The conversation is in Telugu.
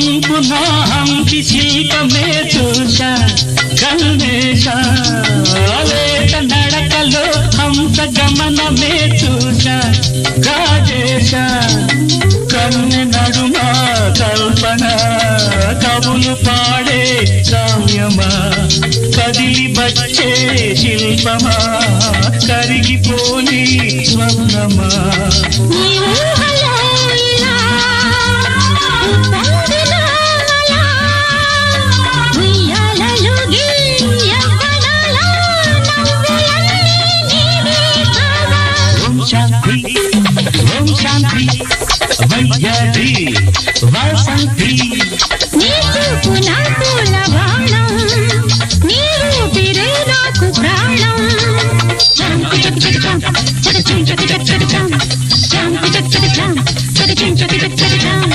వంపు నా హంపి శిల్పమే చూశా కల్మేశా వేట నడకలో హంస గమనమే చూశా గాజేశ కన్నె నడుమా కల్పన కవులు పాడే కావ్యమా కదిలి వచ్చే శిల్పమా కరిగిపోని స్వర్ణమా శాంతి ఓం శాంతి వైద్యది వసంతి నీ చూపు నాకు లవణం నీ రూపిరే నాకు ప్రాణం శాంతి చక చక చక చక చక చక చక చక శాంతి చక చక చక చక చక చక చక